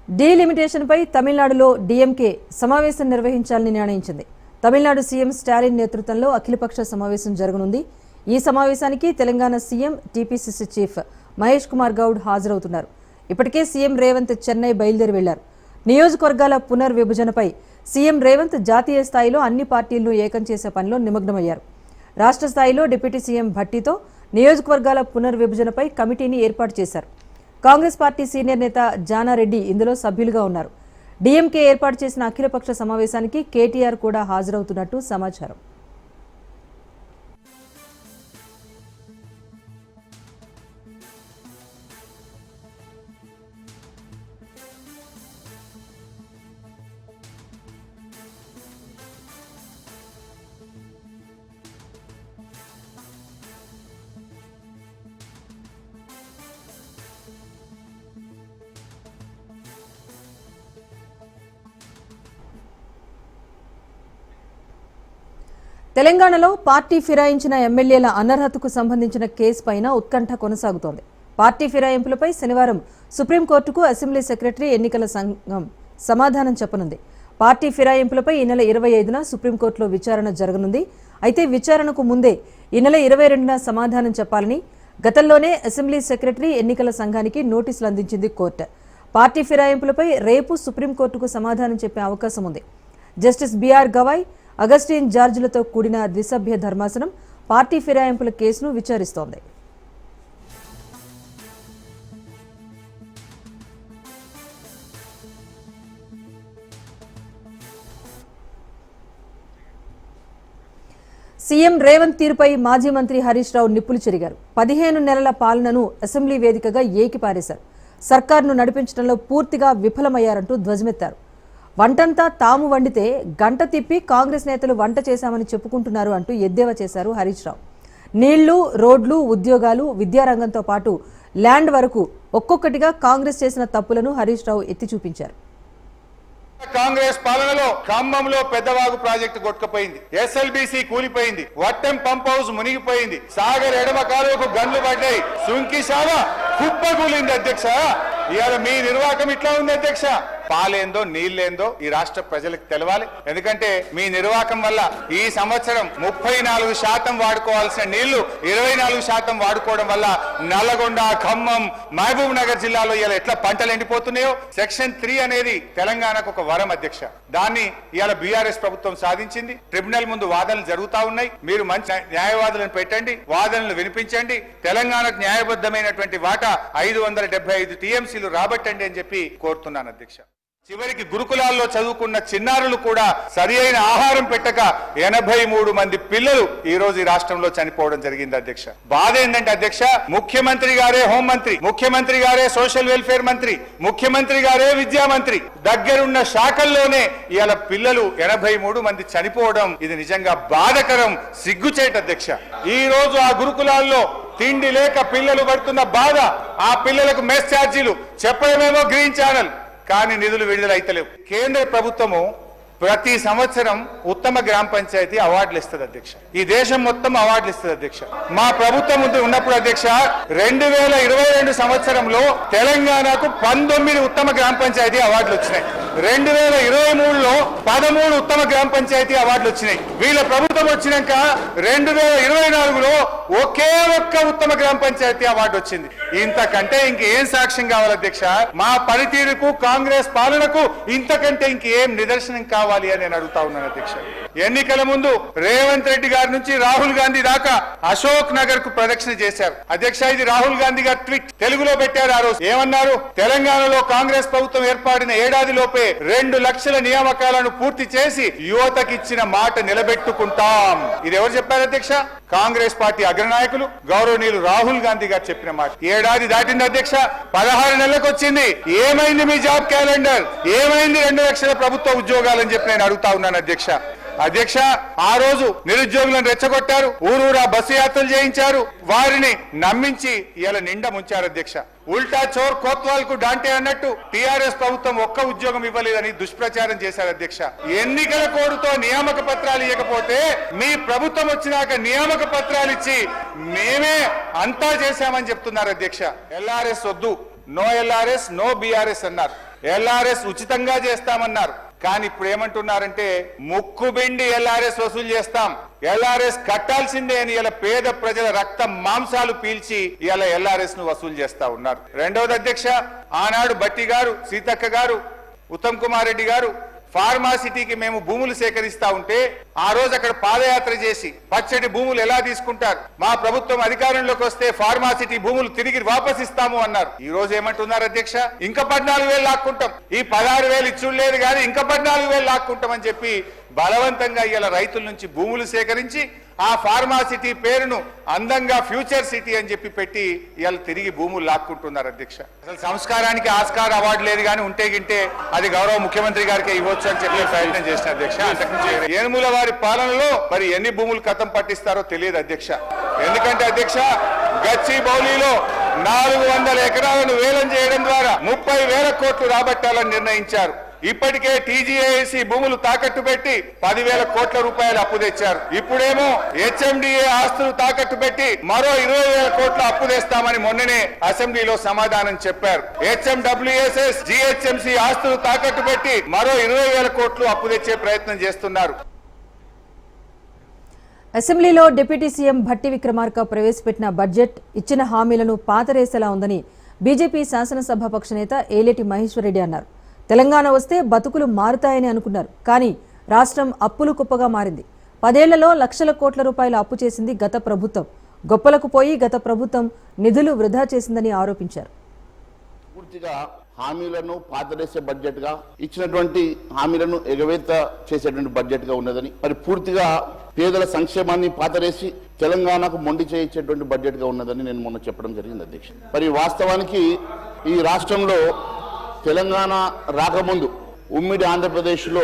డీలిమిటేషన్పై తమిళనాడులో డీఎంకే సమావేశం నిర్వహించాలని నిర్ణయించింది. తమిళనాడు సీఎం స్టాలిన్ నేతృత్వంలో అఖిలపక్ష సమావేశం జరగనుంది. ఈ సమావేశానికి Telangana CM TPCC chief Mahesh Kumar Goud హాజరవుతున్నారు. ఇప్పటికే సీఎం రేవంత్ చెన్నై బయలుదేరి వెళ్లారు. నియోజకవర్గాల పునర్విభజనపై సీఎం రేవంత్ జాతీయ స్థాయిలో అన్ని పార్టీలను ఏకం చేసే పనిలో నిమగ్నమయ్యారు. రాష్ట్ర స్థాయిలో డిప్యూటీ సీఎం భట్టితో నియోజకవర్గాల పునర్విభజనపై కమిటీని ఏర్పాటు చేశారు. కాంగ్రెస్ పార్టీ సీనియర్ నేత జానారెడ్డి ఇందులో సభ్యులుగా ఉన్నారు. డీఎంకే ఏర్పాటు చేసిన అఖిలపక్ష సమావేశానికి కేటీఆర్ కూడా హాజరవుతున్నట్టు సమాచారం. తెలంగాణలో పార్టీ ఫిరాయించిన ఎమ్మెల్యేల అనర్హతకు సంబంధించిన కేసు పైన ఉత్కంఠ కొనసాగుతోంది. పార్టీ ఫిరాయింపులపై శనివారం సుప్రీంకోర్టుకు అసెంబ్లీ సెక్రటరీ ఎన్నికల సంఘం సమాధానం చెప్పనుంది. పార్టీ ఫిరాయింపులపై ఈ నెల 25న సుప్రీంకోర్టులో విచారణ జరగనుంది. అయితే విచారణకు ముందే ఈ నెల 22న సమాధానం చెప్పాలని గతంలోనే అసెంబ్లీ సెక్రటరీ ఎన్నికల సంఘానికి నోటీసులు అందించింది కోర్టు. పార్టీ ఫిరాయింపులపై రేపు సుప్రీంకోర్టుకు సమాధానం చెప్పే అవకాశం ఉంది. జస్టిస్ బిఆర్ గవాయ్, అగస్టిన్ జార్జ్లతో కూడిన ద్విసభ్య ధర్మాసనం పార్టీ ఫిరాయింపుల కేసును విచారిస్తోంది. సీఎం రేవంత్ తీరుపై మాజీ మంత్రి హరీష్ రావు నిప్పులు చెరిగారు. 15 నెలల పాలనను అసెంబ్లీ వేదికగా ఏకిపారేశారు. సర్కారును నడిపించడంలో పూర్తిగా విఫలమయ్యారంటూ ధ్వజమెత్తారు. వంటంతా తాము వండితే గంట తిప్పి కాంగ్రెస్ నేతలు వంట చేశామని చెప్పుకుంటున్నారు అంటూ ఎద్దేవా చేశారు హరీష్ రావు. నీళ్లు, రోడ్లు, ఉద్యోగాలు, విద్యారంగంతో పాటు ల్యాండ్ వరకు ఒక్కొక్కటిగా కాంగ్రెస్ చేసిన తప్పులను హరీష్ రావు ఎత్తి చూపించారు. కాంగ్రెస్ పాలనలో ఖమ్మంలో పెద్దవాగు ప్రాజెక్టు కొట్టుకుపోయింది, ఎస్ఎల్బీసీ కూలిపోయింది, వట్టెం పంప్ హౌస్ మునిగిపోయింది, సాగర్ ఎడమ కాలువకు గన్లు పడ్డాయి, సుంకిశాల కుప్పకూలింది. అధ్యక్ష, ఇవాళ మీ నిర్వాహకం ఇట్లా ఉంది అధ్యక్ష. పాలేందో నీళ్ళేందో ఈ రాష్ట్ర ప్రజలకు తెలవాలి. ఎందుకంటే మీ నిర్వాహకం వల్ల ఈ సంవత్సరం 34% వాడుకోవాల్సిన నీళ్లు 24% వాడుకోవడం వల్ల నల్లగొండ, ఖమ్మం, మహబూబ్ నగర్ జిల్లాలో ఇలా ఎట్లా పంటలు ఎండిపోతున్నాయో. సెక్షన్ 3 అనేది తెలంగాణకు ఒక వరం అధ్యక్ష. దాన్ని ఇవాళ బీఆర్ఎస్ ప్రభుత్వం సాధించింది. ట్రిబ్యునల్ ముందు వాదనలు జరుగుతా ఉన్నాయి. మీరు మంచి న్యాయవాదులను పెట్టండి, వాదనలు వినిపించండి, తెలంగాణకు న్యాయబద్ధమైనటువంటి వాటా 575 టీఎంసీలు రాబట్టండి అని చెప్పి కోరుతున్నాను అధ్యక్ష. చివరికి గురుకులాల్లో చదువుకున్న చిన్నారులు కూడా సరి అయిన ఆహారం పెట్టక 83 మంది పిల్లలు ఈ రోజు ఈ రాష్ట్రంలో చనిపోవడం జరిగింది అధ్యక్ష. బాధ ఏంటంటే అధ్యక్ష, ముఖ్యమంత్రి గారే హోంమంత్రి, ముఖ్యమంత్రి గారే సోషల్ వెల్ఫేర్ మంత్రి, ముఖ్యమంత్రి గారే విద్యా మంత్రి, దగ్గరున్న శాఖల్లోనే ఇవాళ పిల్లలు 83 మంది చనిపోవడం ఇది నిజంగా బాధకరం, సిగ్గుచేట అధ్యక్ష. ఈ రోజు ఆ గురుకులాల్లో తిండి లేక పిల్లలు పడుతున్న బాధ, ఆ పిల్లలకు మెస్ ఛార్జీలు చెప్పడమేమో గ్రీన్ ఛానల్, కానీ నిధులు విడుదల అయితలేవు. కేంద్ర ప్రభుత్వము ప్రతి సంవత్సరం ఉత్తమ గ్రామ పంచాయతీ అవార్డులు ఇస్తుంది అధ్యక్ష. ఈ దేశం మొత్తం అవార్డులు ఇస్తుంది అధ్యక్ష. మా ప్రభుత్వం ఉన్నప్పుడు అధ్యక్ష 2022 సంవత్సరంలో తెలంగాణకు 19 ఉత్తమ గ్రామ పంచాయతీ అవార్డులు వచ్చినాయి. 2023లో 13 ఉత్తమ గ్రామ పంచాయతీ అవార్డులు వచ్చినాయి. వీళ్ళ ప్రభుత్వం వచ్చినాక 2024లో ఒకే ఒక్క ఉత్తమ గ్రామ పంచాయతీ అవార్డు వచ్చింది. ఇంతకంటే ఇంకేం సాక్ష్యం కావాలి అధ్యక్ష? మా పనితీరుకు, కాంగ్రెస్ పాలనకు ఇంతకంటే ఇంకేం నిదర్శనం కావాలి అని నేను అడుగుతా ఉన్నాను అధ్యక్ష. ఎన్నికల ముందు రేవంత్ రెడ్డి గారి నుంచి రాహుల్ గాంధీ దాకా అశోక్ నగర్ కు ప్రదక్షిణ చేశారు అధ్యక్ష. ఇది రాహుల్ గాంధీ గారు ట్వీట్ తెలుగులో పెట్టారు. ఆ రోజు ఏమన్నారు? తెలంగాణలో కాంగ్రెస్ ప్రభుత్వం ఏర్పడిన ఏడాదిలోపే 2 లక్షల నియామకాలను పూర్తి చేసి యువతకిచ్చిన మాట నిలబెట్టుకుంటాం. ఇది ఎవరు చెప్పారు అధ్యక్ష? కాంగ్రెస్ పార్టీ అగ్రనాయకులు గౌరవనీయులు రాహుల్ గాంధీ గారు చెప్పిన మాట. ఏడాది దాటింది అధ్యక్ష, 16 నెలలకు వచ్చింది. ఏమైంది మీ జాబ్ క్యాలెండర్? ఏమైంది 2 లక్షల ప్రభుత్వ ఉద్యోగాలని చెప్పి నేను అడుగుతా ఉన్నాను అధ్యక్ష. అధ్యక్ష, ఆ రోజు నిరుద్యోగులను రెచ్చగొట్టారు, ఊరూరా బస్సు యాత్రలు చేయించారు, వారిని నమ్మించి ఇలా నిండా ముంచారు అధ్యక్ష. ఉల్టా చోర్ కోత్వాల్ కు డాంటే అన్నట్టు టీఆర్ఎస్ ప్రభుత్వం ఒక్క ఉద్యోగం ఇవ్వలేదని దుష్ప్రచారం చేశారు అధ్యక్ష. ఎన్నికల కోడుతో నియామక పత్రాలు ఇవ్వకపోతే మీ ప్రభుత్వం వచ్చినాక నియామక పత్రాలు ఇచ్చి మేమే అంతా చేశామని చెప్తున్నారు అధ్యక్ష. ఎల్ఆర్ఎస్ వద్దు, నో ఎల్ఆర్ఎస్, నో బీఆర్ఎస్ అన్నారు. ఎల్ఆర్ఎస్ ఉచితంగా చేస్తామన్నారు. కానీ ఇప్పుడు ఏమంటున్నారంటే ముక్కుబిండి ఎల్ఆర్ఎస్ వసూలు చేస్తాం, ఎల్ఆర్ఎస్ కట్టాల్సిందే అని ఇలా పేద ప్రజల రక్త మాంసాలు పీల్చి ఇలా ఎల్ఆర్ఎస్ ను వసూలు చేస్తా ఉన్నారు. రెండవది అధ్యక్ష, ఆనాడు బట్టి గారు, సీతక్క గారు, ఉత్తమ్ కుమార్ రెడ్డి గారు ఫార్మాసిటీకి మేము భూములు సేకరిస్తా ఉంటే ఆ రోజు అక్కడ పాదయాత్ర చేసి పచ్చడి భూములు ఎలా తీసుకుంటారు, మా ప్రభుత్వం అధికారంలోకి వస్తే ఫార్మాసిటీ భూములు తిరిగి వాపసిస్తాము అన్నారు. ఈ రోజు ఏమంటున్నారు అధ్యక్ష, ఇంకా 14,000 లాక్కుంటాం, ఈ 16,000 ఇచ్చుడు లేదు కానీ ఇంకా 14,000 లాక్కుంటాం అని చెప్పి బలవంతంగా ఇలా రైతుల నుంచి భూములు సేకరించి ఆ ఫార్మాసిటీ పేరును అందంగా ఫ్యూచర్ సిటీ అని చెప్పి పెట్టి ఇవాళ తిరిగి భూములు లాక్కుంటున్నారు అధ్యక్ష. అసలు సంస్కారానికి ఆస్కార్ అవార్డు లేదు కానీ ఉంటే గింటే అది గౌరవ ముఖ్యమంత్రి గారికి ఇవ్వచ్చు అని చెప్పి ప్రయత్నం చేసిన అధ్యక్ష. అంతకుమించి ఏనుముల వారి పాలనలో మరి ఎన్ని భూములు కథం పట్టిస్తారో తెలియదు అధ్యక్ష. ఎందుకంటే అధ్యక్ష, గచ్చి బౌలీలో 400 ఎకరాలను వేలం చేయడం ద్వారా 30,000 కోట్లు రాబట్టాలని నిర్ణయించారు. ఇప్పటికే టీజీఐసి భూములు తాకట్టు పెట్టి 10,000 కోట్ల రూపాయలు అప్పు తెచ్చారు. ఇప్పుడేమో హెచ్ఎండిఏ ఆస్తులు తాకట్టు పెట్టి మరో 20,000 కోట్ల అప్పు తెస్తామని మొన్ననే అసెంబ్లీలో సమాధానం చెప్పారు. హెచ్ఎండబ్ల్యూఎస్ఎస్, జిహెచ్ఎంసి ఆస్తులు తాకట్టు పెట్టి మరో 20,000 కోట్లు అప్పు తెచ్చే ప్రయత్నం చేస్తున్నారు. అసెంబ్లీలో డిప్యూటీ సీఎం భట్టి విక్రమార్క ప్రవేశపెట్టిన బడ్జెట్ ఇచ్చిన హామీలను పాతరేసేలా ఉందని బీజేపీ శాసనసభాపక్ష నేత ఏలేటి మహేశ్వర్ రెడ్డి అన్నారు. తెలంగాణ వస్తే బతుకులు మారుతాయని అనుకున్నారు, కానీ రాష్ట్రం అప్పులు కుప్పగా మారింది. 10 ఏళ్లలో లక్షల కోట్ల రూపాయల అప్పు చేసింది గత ప్రభుత్వం. గొప్పలకు పోయి గత ప్రభుత్వం నిధులు వృధా చేసిందని ఆరోపించారు. పూర్తిగా హామీలను పాతరేసే బడ్జెట్ గా, ఇచ్చినటువంటి హామీలను ఎగవేత చేసేటువంటి బడ్జెట్ గా ఉన్నదని, మరి పూర్తిగా పేదల సంక్షేమాన్ని పాతరేసి తెలంగాణకు మొండి చేయించేటువంటి బడ్జెట్ గా ఉన్నదని నేను మొన్న చెప్పడం జరిగింది అధ్యక్ష. మరి వాస్తవానికి ఈ రాష్ట్రంలో తెలంగాణ రాకముందు ఉమ్మడి ఆంధ్రప్రదేశ్లో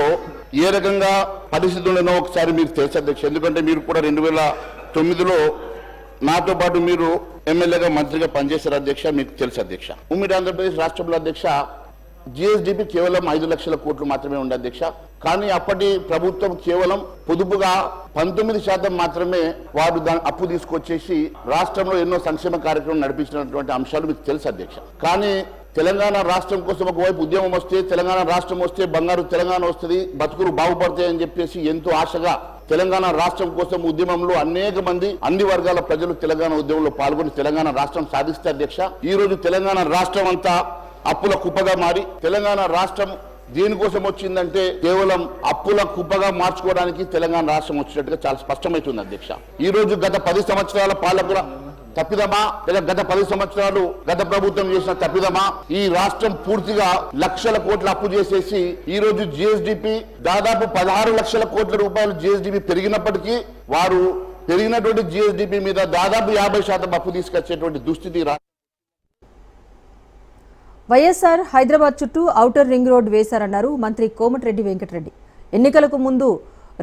ఏ రకంగా పరిస్థితులను ఒకసారి మీకు తెలుసు అధ్యక్ష. ఎందుకంటే మీరు కూడా 2009లో నాతో పాటు మీరు ఎమ్మెల్యేగా మంత్రిగా పనిచేశారు అధ్యక్ష, మీకు తెలుసు అధ్యక్ష. ఉమ్మడి ఆంధ్రప్రదేశ్ రాష్ట్రంలో అధ్యక్ష జిఎస్డిపి కేవలం 5 లక్షల కోట్లు మాత్రమే ఉండే అధ్యక్ష. కానీ అప్పటి ప్రభుత్వం కేవలం పొదుపుగా 19% మాత్రమే వారు దాని అప్పు తీసుకొచ్చేసి రాష్ట్రంలో ఎన్నో సంక్షేమ కార్యక్రమం నడిపించినటువంటి అంశాలు మీకు తెలుసు అధ్యక్ష. కానీ తెలంగాణ రాష్ట్రం కోసం ఒకవైపు ఉద్యమం వస్తే, తెలంగాణ రాష్ట్రం వస్తే బంగారు తెలంగాణ వస్తుంది, బతుకులు బాగుపడతాయని చెప్పేసి ఎంతో ఆశగా తెలంగాణ రాష్ట్రం కోసం ఉద్యమంలో అనేక మంది అన్ని వర్గాల ప్రజలు తెలంగాణ ఉద్యమంలో పాల్గొని తెలంగాణ రాష్ట్రం సాధిస్తే అధ్యక్ష, ఈ రోజు తెలంగాణ రాష్ట్రం అంతా అప్పుల కుప్పగా మారి, తెలంగాణ రాష్ట్రం దేనికోసం వచ్చిందంటే కేవలం అప్పుల కుప్పగా మార్చుకోవడానికి తెలంగాణ రాష్ట్రం వచ్చినట్టుగా చాలా స్పష్టమవుతుంది అధ్యక్ష. ఈ రోజు గత 10 సంవత్సరాల పాలకుల తప్పిదమా, లేదా గత 10 సంవత్సరాలు గత ప్రభుత్వం చేసిన తప్పిదమా, ఈ రాష్ట్రం పూర్తిగా లక్షల కోట్ల అప్పు చేసేసి ఈ రోజు జిఎస్డిపి దాదాపు 16 లక్షల కోట్ల రూపాయలు జిఎస్డిపి పెరిగినప్పటికీ వారు పెరిగినటువంటి జిఎస్డిపి మీద దాదాపు 50% అప్పు తీసుకొచ్చేటువంటి దుస్థితి. వైఎస్ఆర్ హైదరాబాద్ చుట్టూ ఔటర్ రింగ్ రోడ్ వేశారన్నారు మంత్రి కోమటిరెడ్డి వెంకటరెడ్డి. ఎన్నికలకు ముందు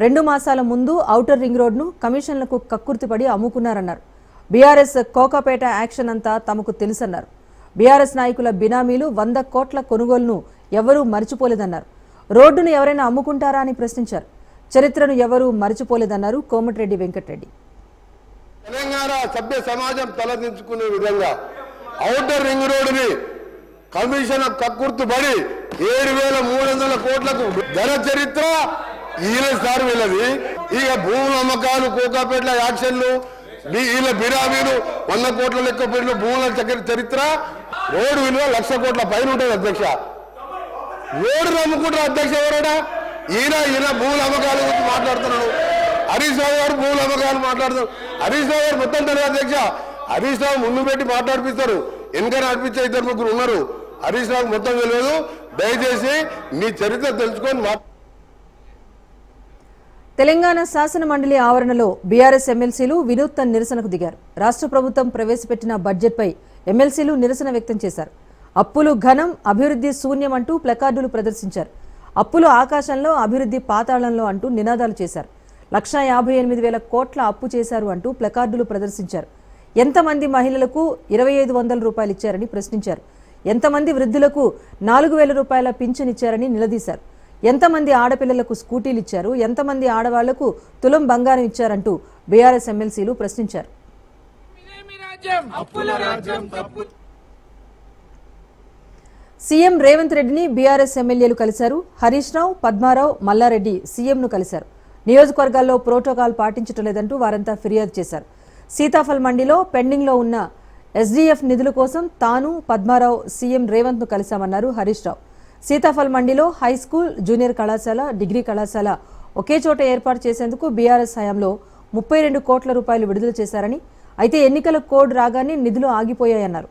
2 మాసాల ముందు ఔటర్ రింగ్ రోడ్ను కమిషన్లకు కక్కుర్తిపడి అమ్ముకున్నారన్నారు. బీఆర్ఎస్ కోకాపేట యాక్షన్ అంతా తమకు తెలుసన్నారు. బీఆర్ఎస్ నాయకుల బినామీలు 100 కోట్ల కొనుగోలును ఎవరూ మర్చిపోలేదన్నారు. రోడ్డును ఎవరైనా అమ్ముకుంటారా అని ప్రశ్నించారు. చరిత్రను ఎవరూ మర్చిపోలేదన్నారు కోమటిరెడ్డి వెంకటరెడ్డి. తెలంగాణ సభ్య సమాజం తలదించుకునే విధంగా ఔటర్ రింగ్ రోడ్డుని కమిషన్ కక్కుర్తుపడి 7,300 కోట్లకు ధర చరిత్ర ఈయన సార్ వీళ్ళది. ఇక భూముల అమ్మకాలు, కోకాపేట్ల యాక్షన్లు, వీళ్ళ బిరామీలు 100 కోట్ల లెక్క పెట్టిన భూముల చరిత్ర. రోడ్డు విలువ 1,00,000 కోట్ల పైన ఉంటుంది అధ్యక్ష. రోడ్డు నమ్ముకుంటారు అధ్యక్ష ఎవరైనా? ఈయన భూముల అమ్మకాల గురించి మాట్లాడుతున్నాడు. హరీష్ రావు గారు భూముల అమ్మకాలు మాట్లాడుతున్నారు. హరీష్ రావు గారు మొత్తం తెలియదు అధ్యక్ష. హరీష్ రావు ముందు పెట్టి మాట్లాడిపిస్తారు, వెనుక నడిపించే 2-3 ఉన్నారు. హరీష్ రావు మొత్తం తెలియదు. దయచేసి మీ చరిత్ర తెలుసుకొని తెలంగాణ శాసన మండలి ఆవరణలో బీఆర్ఎస్ ఎమ్మెల్సీలు వినూత్న నిరసనకు దిగారు. రాష్ట్ర ప్రభుత్వం ప్రవేశపెట్టిన బడ్జెట్పై ఎమ్మెల్సీలు నిరసన వ్యక్తం చేశారు. అప్పులు ఘనం, అభివృద్ధి శూన్యం అంటూ ప్లకార్డులు ప్రదర్శించారు. అప్పులు ఆకాశంలో, అభివృద్ధి పాతాళంలో అంటూ నినాదాలు చేశారు. 1,58,000 కోట్ల అప్పు చేశారు అంటూ ప్లకార్డులు ప్రదర్శించారు. ఎంతమంది మహిళలకు 2,500 రూపాయలు ఇచ్చారని ప్రశ్నించారు. ఎంతమంది వృద్ధులకు 4,000 రూపాయల పింఛన్ ఇచ్చారని నిలదీశారు. ఎంతమంది ఆడపిల్లలకు స్కూటీలు ఇచ్చారు, ఎంతమంది ఆడవాళ్లకు తులం బంగారం ఇచ్చారంటూ బీఆర్ఎస్ ఎమ్మెల్సీలు ప్రశ్నించారు. సీఎం రేవంత్ రెడ్డిని బీఆర్ఎస్ ఎమ్మెల్యేలు కలిశారు. హరీష్ రావు, పద్మారావు, మల్లారెడ్డి సీఎంను కలిశారు. నియోజకవర్గాల్లో ప్రోటోకాల్ పాటించడం లేదంటూ వారంతా ఫిర్యాదు చేశారు. సీతాఫల్ మండిలో పెండింగ్లో ఉన్న ఎస్డీఎఫ్ నిధుల కోసం తాను, Padmarao CM రేవంత్ను కలిశామన్నారు Harish Rao. Sitaphal మండిలో high school, junior కళాశాల, డిగ్రీ కళాశాల ఒకే చోట ఏర్పాటు చేసేందుకు బీఆర్ఎస్ హయాంలో 32 కోట్ల రూపాయలు విడుదల చేశారని, అయితే ఎన్నికల కోడ్ రాగానే నిధులు ఆగిపోయాయన్నారు.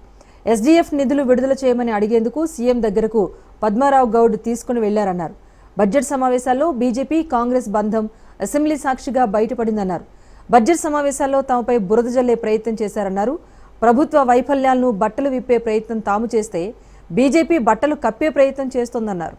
ఎస్డీఎఫ్ నిధులు విడుదల చేయమని అడిగేందుకు సీఎం దగ్గరకు పద్మారావు గౌడ్ తీసుకుని వెళ్లారన్నారు. బడ్జెట్ సమావేశాల్లో బీజేపీ, కాంగ్రెస్ బంధం అసెంబ్లీ సాక్షిగా బయటపడిందన్నారు. బడ్జెట్ సమావేశాల్లో తమపై బురద జల్లే ప్రయత్నం చేశారన్నారు. ప్రభుత్వ వైఫల్యాలను బట్టలు విప్పే ప్రయత్నం తాము చేస్తే బీజేపీ బట్టలు కప్పే ప్రయత్నం చేస్తోందన్నారు.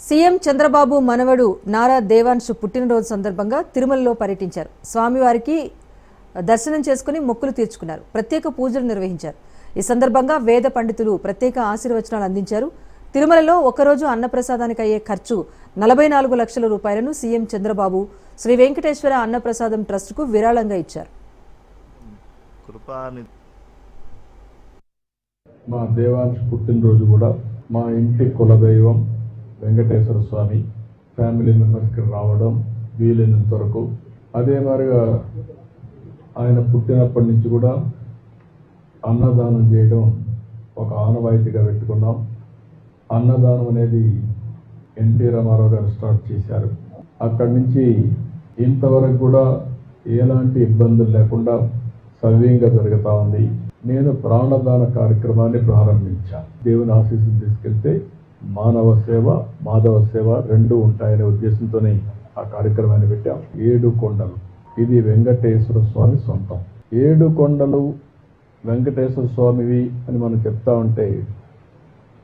సీఎం చంద్రబాబు మనవడు నారా దేవాన్షు పుట్టినరోజు సందర్భంగా తిరుమలలో పర్యటించారు. స్వామివారికి దర్శనం చేసుకుని మొక్కులు తీర్చుకున్నారు. ప్రత్యేక పూజలు నిర్వహించారు. ఈ సందర్భంగా వేద పండితులు ప్రత్యేక ఆశీర్వచనాలు అందించారు. తిరుమలలో ఒకరోజు అన్నప్రసాదానికి అయ్యే ఖర్చు 44 లక్షల రూపాయలను సీఎం చంద్రబాబు శ్రీ వెంకటేశ్వర అన్నప్రసాదం ట్రస్టుకు విరాళంగా ఇచ్చారు. మా దేవాంశ్ పుట్టినరోజు కూడా మా ఇంటి కులదైవం వెంకటేశ్వర స్వామి ఫ్యామిలీ మెంబర్స్కి రావడం వీలైనంత వరకు, అదే మరిగా ఆయన పుట్టినప్పటి నుంచి కూడా అన్నదానం చేయడం ఒక ఆనవాయితీగా పెట్టుకున్నాం. అన్నదానం అనేది ఎన్టీ రామారావు గారు స్టార్ట్ చేశారు. అక్కడి నుంచి ఇంతవరకు కూడా ఎలాంటి ఇబ్బందులు లేకుండా సవ్యంగా జరుగుతూ ఉంది. నేను ప్రాణదాన కార్యక్రమాన్ని ప్రారంభించాను. దేవుని ఆశీస్సులు తీసుకెళ్తే మానవ సేవ, మాధవ సేవ రెండూ ఉంటాయనే ఉద్దేశంతోనే ఆ కార్యక్రమాన్ని పెట్టాం. 7 కొండలు, ఇది వెంకటేశ్వర స్వామి సొంతం. 7 కొండలు వెంకటేశ్వర స్వామివి అని మనం చెప్తా ఉంటే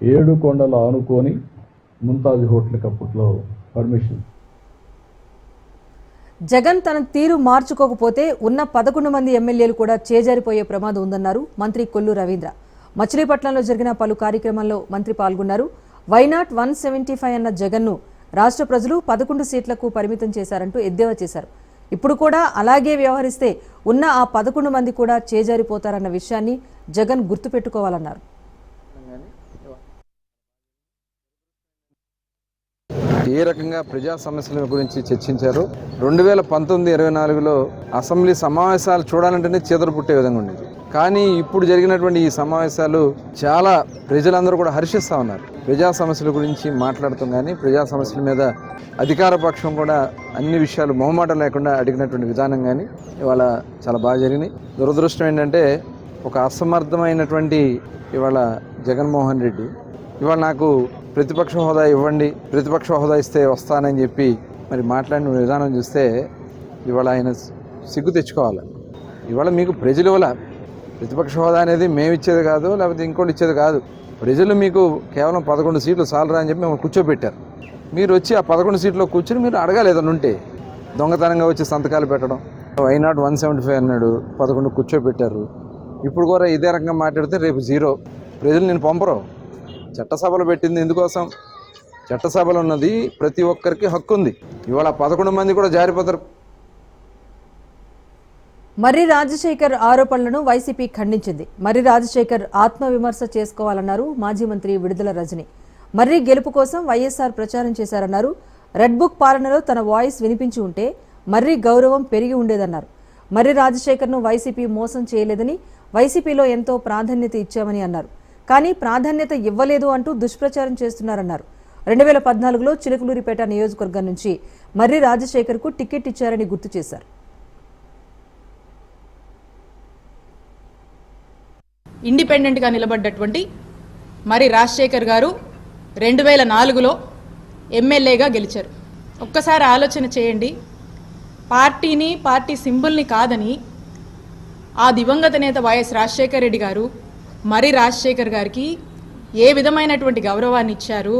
7 కొండలు ఆనుకొని ముంతాజ్ హోటల్కి అప్పట్లో పర్మిషన్. జగన్ తన తీరు మార్చుకోకపోతే ఉన్న 11 మంది ఎమ్మెల్యేలు కూడా చేజారిపోయే ప్రమాదం ఉందన్నారు మంత్రి కొల్లు రవీంద్ర. మచిలీపట్నంలో జరిగిన పలు కార్యక్రమాల్లో మంత్రి పాల్గొన్నారు. వైనాట్ 175 అన్న జగన్ను రాష్ట్ర ప్రజలు 11 సీట్లకు పరిమితం చేశారంటూ ఎద్దేవా చేశారు. ఇప్పుడు కూడా అలాగే వ్యవహరిస్తే ఉన్న ఆ 11 మంది కూడా చేజారిపోతారన్న విషయాన్ని జగన్ గుర్తుపెట్టుకోవాలన్నారు. ఏ రకంగా ప్రజా సమస్యల గురించి చర్చించారు. 2019-24లో అసెంబ్లీ సమావేశాలు చూడాలంటేనే చేదరు పుట్టే విధంగా ఉండేది. కానీ ఇప్పుడు జరిగినటువంటి ఈ సమావేశాలు చాలా ప్రజలందరూ కూడా హర్షిస్తూ ఉన్నారు. ప్రజా సమస్యల గురించి మాట్లాడుతాం, కానీ ప్రజా సమస్యల మీద అధికార పక్షం కూడా అన్ని విషయాలు మొహమాటం లేకుండా అడిగినటువంటి విధానం కానీ ఇవాళ చాలా బాగా జరిగినాయి. దురదృష్టం ఏంటంటే ఒక అసమర్థమైనటువంటి ఇవాళ జగన్మోహన్ రెడ్డి ఇవాళ నాకు ప్రతిపక్ష హోదా ఇవ్వండి, ప్రతిపక్ష హోదా ఇస్తే వస్తానని చెప్పి మరి మాట్లాడిన విధానం చూస్తే ఇవాళ ఆయన సిగ్గు తెచ్చుకోవాలి. ఇవాళ మీకు ప్రజలు ఇవాళ ప్రతిపక్ష హోదా అనేది మేము ఇచ్చేది కాదు, లేకపోతే ఇంకోటి ఇచ్చేది కాదు. ప్రజలు మీకు కేవలం 11 సీట్లు చాలరా అని చెప్పి మిమ్మల్ని కూర్చోబెట్టారు. మీరు వచ్చి ఆ 11 సీట్లో కూర్చొని మీరు అడగాలి ఏదైనా ఉంటే. దొంగతనంగా వచ్చి సంతకాలు పెట్టడం, వైనాట్ 175 అన్నాడు, 11 కూర్చోబెట్టారు. ఇప్పుడు కూడా ఇదే రకంగా మాట్లాడితే రేపు 0. ప్రజలు నేను పంపరు. చట్టసభలు పెట్టింది ఎందుకోసం? చట్టసభలు ఉన్నది ప్రతి ఒక్కరికి హక్కు ఉంది. ఇవాళ 11 మంది కూడా జారిపోతారు. మర్రి రాజశేఖర్ ఆరోపణలను వైసీపీ ఖండించింది. మర్రి రాజశేఖర్ ఆత్మవిమర్శ చేసుకోవాలన్నారు మాజీ మంత్రి విడుదల రజని. మర్రి గెలుపు కోసం వైఎస్ఆర్ ప్రచారం చేశారన్నారు. రెడ్ బుక్ పాలనలో తన వాయిస్ వినిపించి ఉంటే మర్రి గౌరవం పెరిగి ఉండేదన్నారు. మర్రి రాజశేఖర్ను వైసీపీ మోసం చేయలేదని, వైసీపీలో ఎంతో ప్రాధాన్యత ఇచ్చామని అన్నారు. కానీ ప్రాధాన్యత ఇవ్వలేదు అంటూ దుష్ప్రచారం చేస్తున్నారన్నారు. 2014లో చిలకలూరిపేట నియోజకవర్గం నుంచి మర్రి రాజశేఖర్కు టికెట్ ఇచ్చారని గుర్తు చేశారు. ఇండిపెండెంట్గా నిలబడ్డటువంటి మరి రాజశేఖర్ గారు 2004లో ఎమ్మెల్యేగా గెలిచారు. ఒక్కసారి ఆలోచన చేయండి. పార్టీని, పార్టీ సింబల్ని కాదని ఆ దివంగత నేత వైఎస్ రాజశేఖర్ రెడ్డి గారు మరి రాజశేఖర్ గారికి ఏ విధమైనటువంటి గౌరవాన్ని ఇచ్చారు,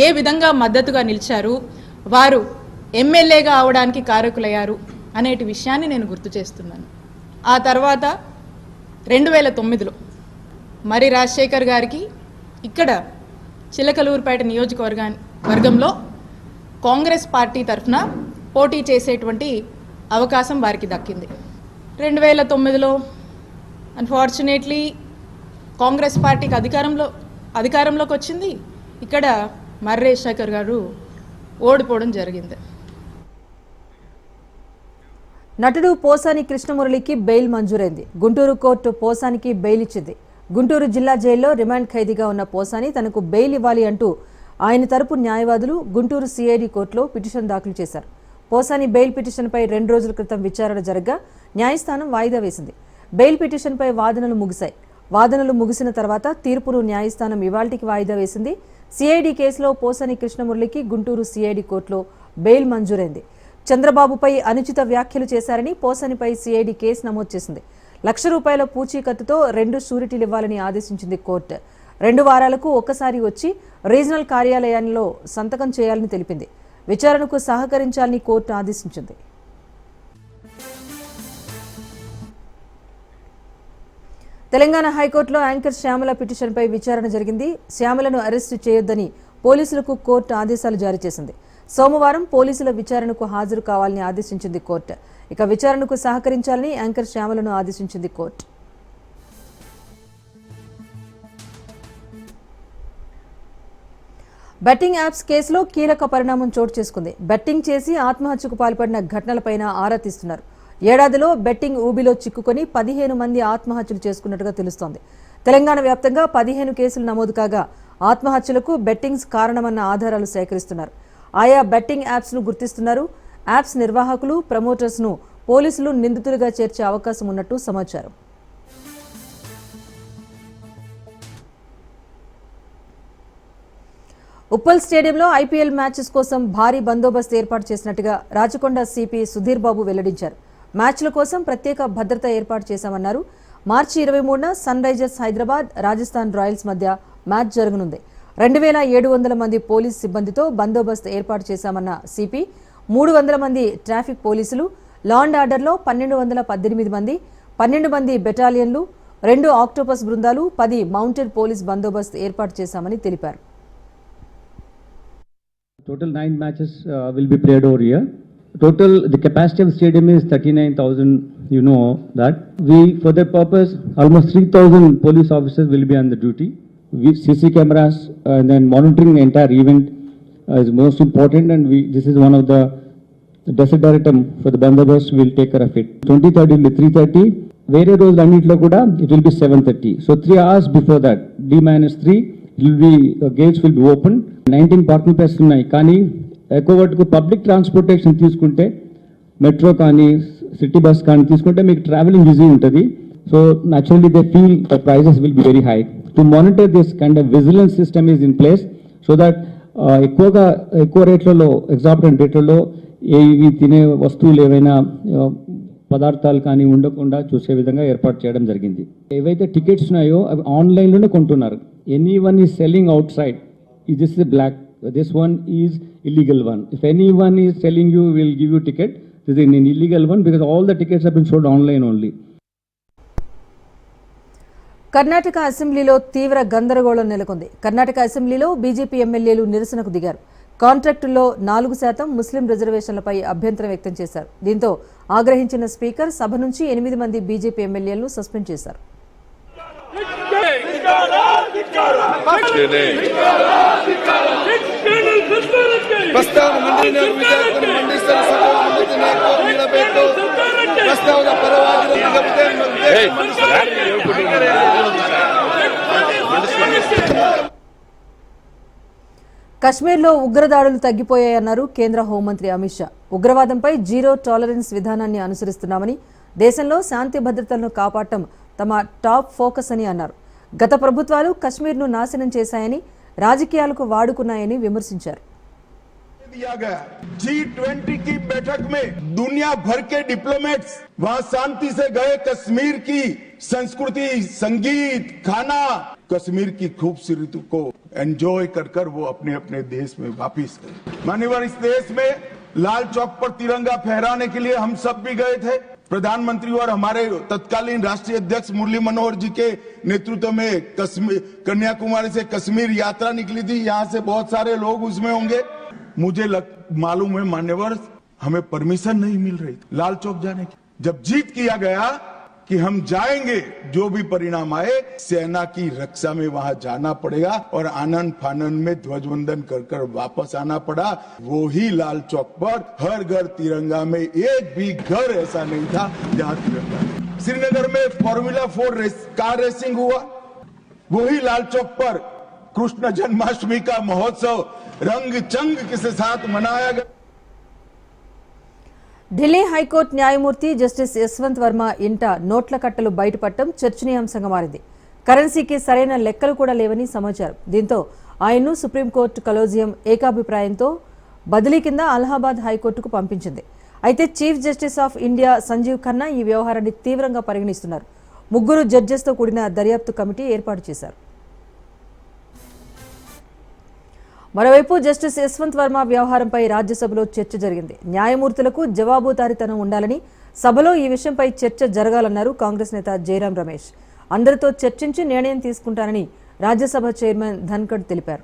ఏ విధంగా మద్దతుగా నిలిచారు, వారు ఎమ్మెల్యేగా అవడానికి కారకులయ్యారు అనేటి విషయాన్ని నేను గుర్తు చేస్తున్నాను. ఆ తర్వాత 2009లో మరి రాజశేఖర్ గారికి ఇక్కడ చిలకలూరుపేట నియోజకవర్గంలో కాంగ్రెస్ పార్టీ తరఫున పోటీ చేసేటువంటి అవకాశం వారికి దక్కింది. 2009లో అన్ఫార్చునేట్లీ కాంగ్రెస్ పార్టీకి అధికారంలోకి వచ్చింది. ఇక్కడ మర్రి శేఖర్ గారు ఓడిపోవడం జరిగింది. నటుడు పోసాని కృష్ణమురళికి బెయిల్ మంజూరైంది. గుంటూరు కోర్టు పోసానికి బెయిల్ ఇచ్చింది. గుంటూరు జిల్లా జైల్లో రిమాండ్ ఖైదీగా ఉన్న పోసాని తనకు బెయిల్ ఇవ్వాలి అంటూ ఆయన తరపు న్యాయవాదులు గుంటూరు సిఐడి కోర్టులో పిటిషన్ దాఖలు చేశారు. పోసాని బెయిల్ పిటిషన్పై 2 రోజుల క్రితం విచారణ జరగ్గా న్యాయస్థానం వాయిదా వేసింది. బెయిల్ పిటిషన్పై వాదనలు ముగిశాయి. వాదనలు ముగిసిన తర్వాత తీర్పును న్యాయస్థానం ఇవాల్టికి వాయిదా వేసింది. సిఐడి కేసులో పోసాని కృష్ణమురళికి గుంటూరు సిఐడి కోర్టులో బెయిల్ మంజూరైంది. చంద్రబాబుపై అనుచిత వ్యాఖ్యలు చేశారని పోసానిపై సిఐడి కేసు నమోదు చేసింది. ₹1,00,000 పూచీకత్తుతో 2 షూరిటీలు ఇవ్వాలని ఆదేశించింది కోర్టు. 2 వారాలకు ఒక్కసారి వచ్చి రీజనల్ కార్యాలయంలో సంతకం చేయాలని తెలిపింది. విచారణకు సహకరించాలని కోర్టు ఆదేశించింది. తెలంగాణ హైకోర్టులో యాంకర్ శ్యామల పిటిషన్పై విచారణ జరిగింది. శ్యామలను అరెస్టు చేయొద్దని పోలీసులకు కోర్టు ఆదేశాలు జారీ చేసింది. సోమవారం పోలీసుల విచారణకు హాజరు కావాలని ఆదేశించింది కోర్టు. ఇక విచారణకు సహకరించాలని యాంకర్ శ్యామలను ఆదేశించింది కోర్టు. బెట్టింగ్ యాప్స్ కేసులో కీలక పరిణామం చోటు చేసుకుంది. బెట్టింగ్ చేసి ఆత్మహత్యకు పాల్పడిన ఘటనలపైన ఆరా తీస్తున్నారు. ఏడాదిలో బెట్టింగ్ ఊబిలో చిక్కుకొని 15 మంది ఆత్మహత్యలు చేసుకున్నట్టుగా తెలుస్తోంది. తెలంగాణ వ్యాప్తంగా 15 కేసులు నమోదు కాగా ఆత్మహత్యలకు బెట్టింగ్స్ కారణమన్న ఆధారాలు సేకరిస్తున్నారు. ఆయా బెట్టింగ్ యాప్స్ను గుర్తిస్తున్నారు. యాప్స్ నిర్వాహకులు, ప్రమోటర్స్ను పోలీసులు నిందితులుగా చేర్చే అవకాశం ఉన్నట్టు సమాచారం. ఉప్పల్ స్టేడియంలో ఐపీఎల్ మ్యాచెస్ కోసం భారీ బందోబస్తు ఏర్పాటు చేసినట్టుగా రాచకొండ సిపి సుధీర్ బాబు వెల్లడించారు. మ్యాచ్ల కోసం ప్రత్యేక భద్రత ఏర్పాటు చేశామన్నారు. మార్చి 23న Sunrisers Hyderabad, Rajasthan Royals మధ్య మ్యాచ్ జరగనుంది. 2700 మంది పోలీసు సిబ్బందితో బందోబస్తు ఏర్పాటు చేశామన్న సిపి 300 మంది ట్రాఫిక్ పోలీసులు, లా అండ్ ఆర్డర్లో 1218 మంది, 12 మంది బెటాలియన్లు, 2 ఆక్టోపస్ బృందాలు, 10 మౌంటెడ్ పోలీస్ బందోబస్తు ఏర్పాటు చేశామని తెలిపారు. Total 9 matches will be played over here. The capacity of the stadium is 39,000, you know that. For that purpose, almost 3,000 police officers will be on the duty. CC cameras and then monitoring the entire event is most important, and this is one of the desideratum for the bandobast. Will take care of it. 2030 will be 3:30. Various roads annitlo kuda it will be 7:30. So 3 hours before that, D-3, it will be gates will be open. 19 parking places ఉన్నాయి. కానీ ఎక్కువ వరకు public transportation తీసుకుంటే metro కానీ city bus కానీ తీసుకుంటే మీకు travelling easy ఉంటుంది. So naturally they feel the prices will be very high. To monitor this kind of vigilance system is in place so that ఎక్కువ రేట్లలో ఎగ్జార్బిటెంట్ రేట్లలో ఇవి తినే వస్తువులు ఏవైనా పదార్థాలు కానీ ఉండకుండా చూసే విధంగా ఏర్పాటు చేయడం జరిగింది. ఏవైతే టికెట్స్ ఉన్నాయో అవి ఆన్లైన్లోనే కొంటున్నారు. Anyone is selling out side. This is black. This one is illegal one. If anyone is telling you will give you ticket, this is an illegal one because all the tickets have been sold online only. Karnataka అసెంబ్లీలో తీవ్ర గందరగోళం నెలకొంది. కర్ణాటక అసెంబ్లీలో BJP ఎమ్మెల్యేలు నిరసనకు దిగారు. కాంట్రాక్టుల్లో 4% ముస్లిం రిజర్వేషన్లపై అభ్యంతరం వ్యక్తం చేశారు. దీంతో ఆగ్రహించిన స్పీకర్ సభ నుంచి 8 మంది బీజేపీ ఎమ్మెల్యేలను సస్పెండ్ చేశారు. కశ్మీర్లో ఉగ్రదాడులు తగ్గిపోయాయన్నారు కేంద్ర హోంమంత్రి అమిత్ షా. ఉగ్రవాదంపై జీరో టాలరెన్స్ విధానాన్ని అనుసరిస్తున్నామని, దేశంలో శాంతి భద్రతలను కాపాడటం తమ టాప్ ఫోకస్ అని అన్నారు. గత ప్రభుత్వాలు కశ్మీర్ను నాశనం చేశాయని, రాజకీయాలకు వాడుకున్నాయని విమర్శించారు. G20 की बैठक में दुनिया भर के डिप्लोमेट्स वहां शांति से गए. कश्मीर की संस्कृति, संगीत, खाना, कश्मीर की खूबसूरती को एंजॉय कर वो अपने अपने देश में वापिस गए. माननीय इस देश में लाल चौक पर तिरंगा फहराने के लिए हम सब भी गए थे. प्रधानमंत्री और हमारे तत्कालीन राष्ट्रीय अध्यक्ष मुरली मनोहर जी के नेतृत्व में कन्याकुमारी से कश्मीर यात्रा निकली थी. यहाँ से बहुत सारे लोग उसमें होंगे. मुझे मालूम है मान्यवर हमें परमिशन नहीं मिल रही थी लाल चौक जाने की. जब जीत किया गया कि हम जाएंगे, जो भी परिणाम आए सेना की रक्षा में वहां जाना पड़ेगा और आनंद फानंद में ध्वजवंदन कर कर वापस आना पड़ा। वो ही लाल चौक पर हर घर तिरंगा में, एक भी घर ऐसा नहीं था जहां तिरंगा। श्रीनगर में फॉर्मूला 4 कार रेसिंग हुआ, वही लाल चौक पर कृष्ण जन्माष्टमी का महोत्सव रंग चंग के साथ मनाया गया। ఢిల్లీ హైకోర్టు న్యాయమూర్తి జస్టిస్ యశ్వంత్ వర్మ ఇంట నోట్ల కట్టలు బయటపడటం చర్చనీయాంశంగా మారింది. కరెన్సీకి సరైన లెక్కలు కూడా లేవని సమాచారం. దీంతో ఆయన్ను సుప్రీంకోర్టు కలోజియం ఏకాభిప్రాయంతో బదిలీ కింద అలహాబాద్ హైకోర్టుకు పంపించింది. అయితే chief justice of India Sanjiv Khanna ఈ వ్యవహారాన్ని తీవ్రంగా పరిగణిస్తున్నారు. 3 జడ్జెస్తో కూడిన దర్యాప్తు కమిటీ ఏర్పాటు చేశారు. మరోవైపు జస్టిస్ యశ్వంత్ వర్మ వ్యవహారంపై రాజ్యసభలో చర్చ జరిగింది. న్యాయమూర్తులకు జవాబుదారీతనం ఉండాలని, సభలో ఈ విషయంపై చర్చ జరగాలన్నారు కాంగ్రెస్ నేత జయరాం రమేష్. అందరితో చర్చించి నిర్ణయం తీసుకుంటానని రాజ్యసభ చైర్మన్ ధన్ఖడ్ తెలిపారు.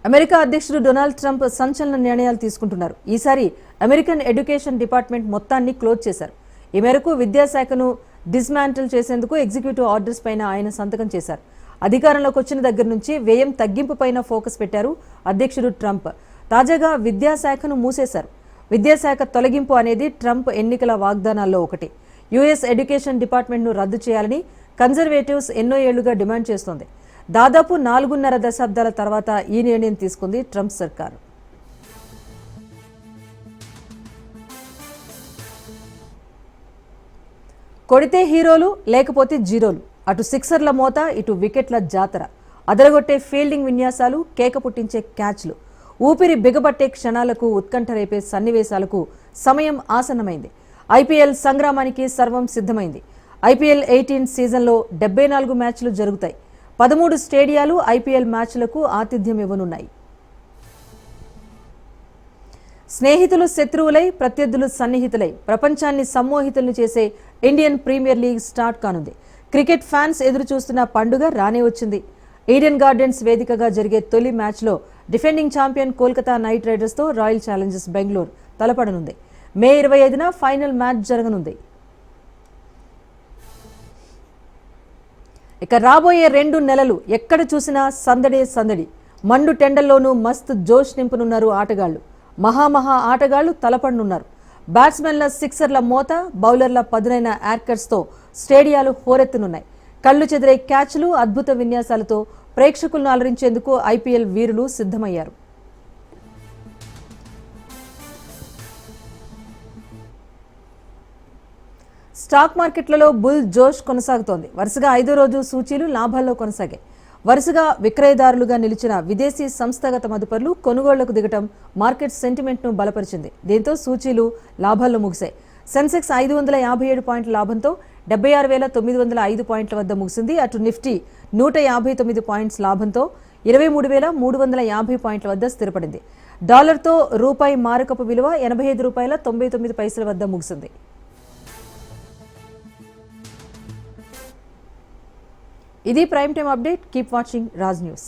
అమెరికా అధ్యక్షుడు డొనాల్డ్ ట్రంప్ సంచలన నిర్ణయాలు తీసుకుంటున్నారు. ఈసారి అమెరికన్ ఎడ్యుకేషన్ డిపార్ట్మెంట్ మొత్తాన్ని క్లోజ్ చేశారు. ఈ మేరకు విద్యాశాఖను డిస్మాంటిల్ చేసేందుకు ఎగ్జిక్యూటివ్ ఆర్డర్స్ పైన ఆయన సంతకం చేశారు. అధికారంలోకి వచ్చిన దగ్గర నుంచి వ్యయం తగ్గింపు పైన ఫోకస్ పెట్టారు అధ్యక్షుడు ట్రంప్. తాజాగా విద్యాశాఖను మూసేశారు. విద్యాశాఖ తొలగింపు అనేది ట్రంప్ ఎన్నికల వాగ్దానాల్లో ఒకటి. యుఎస్ ఎడ్యుకేషన్ డిపార్ట్మెంట్ను రద్దు చేయాలని కన్జర్వేటివ్స్ ఎన్నో ఏళ్లుగా డిమాండ్ చేస్తోంది. దాదాపు 4.5 దశాబ్దాల తర్వాత ఈ నిర్ణయం తీసుకుంది ట్రంప్ సర్కారు. కొడితే హీరోలు, లేకపోతే జీరోలు. అటు సిక్సర్ల మోత, ఇటు వికెట్ల జాతర. అదరగొట్టే ఫీల్డింగ్ విన్యాసాలు, కేక పుట్టించే క్యాచ్లు. ఊపిరి బిగబట్టే క్షణాలకు, ఉత్కంఠ రేపే సన్నివేశాలకు సమయం ఆసన్నమైంది. ఐపీఎల్ సంగ్రామానికి సర్వం సిద్ధమైంది. ఐపీఎల్ 18 సీజన్లో 74 మ్యాచ్లు జరుగుతాయి. 13 స్టేడియాలు ఐపీఎల్ మ్యాచ్లకు ఆతిథ్యం ఇవ్వనున్నాయి. స్నేహితులు శత్రువులై, ప్రత్యర్థులు సన్నిహితులై ప్రపంచాన్ని సమ్మోహితులను చేసే ఇండియన్ ప్రీమియర్ లీగ్ స్టార్ట్ కానుంది. క్రికెట్ ఫ్యాన్స్ ఎదురు చూస్తున్న పండుగ రానే వచ్చింది. ఈడెన్ గార్డెన్స్ వేదికగా జరిగే తొలి మ్యాచ్లో డిఫెండింగ్ ఛాంపియన్ కోల్కతా నైట్ రైడర్స్తో రాయల్ ఛాలెంజర్స్ బెంగళూరు తలపడనుంది. మే 25న ఫైనల్ మ్యాచ్ జరగనుంది. ఇక రాబోయే 2 నెలలు ఎక్కడ చూసినా సందడే సందడి. మండు టెండల్లోనూ మస్తు జోష్ నింపనున్నారు ఆటగాళ్లు. మహా ఆటగాళ్లు తలపడనున్నారు. బ్యాట్స్మెన్ల సిక్సర్ల మోత, బౌలర్ల పదునైన యార్కర్స్తో స్టేడియాలు హోరెత్తునున్నాయి. కళ్లు చెదిరే క్యాచ్లు, అద్భుత విన్యాసాలతో ప్రేక్షకులను అలరించేందుకు ఐపీఎల్ వీరులు సిద్ధమయ్యారు. స్టాక్ మార్కెట్లలో బుల్ జోష్ కొనసాగుతోంది. వరుసగా 5వ రోజు సూచీలు లాభాల్లో కొనసాగాయి. వరుసగా విక్రయదారులుగా నిలిచిన విదేశీ సంస్థాగత మదుపర్లు కొనుగోళ్లకు దిగటం మార్కెట్ సెంటిమెంట్ను బలపరిచింది. దీంతో సూచీలు లాభాల్లో ముగిశాయి. సెన్సెక్స్ 557 పాయింట్ల లాభంతో 76,905 పాయింట్ల వద్ద ముగిసింది. అటు నిఫ్టీ 159 పాయింట్స్ లాభంతో 23,350 పాయింట్ల వద్ద స్థిరపడింది. డాలర్తో రూపాయి మారకపు విలువ ₹85.99 వద్ద ముగిసింది. ఇది prime time update. Keep watching Raj news.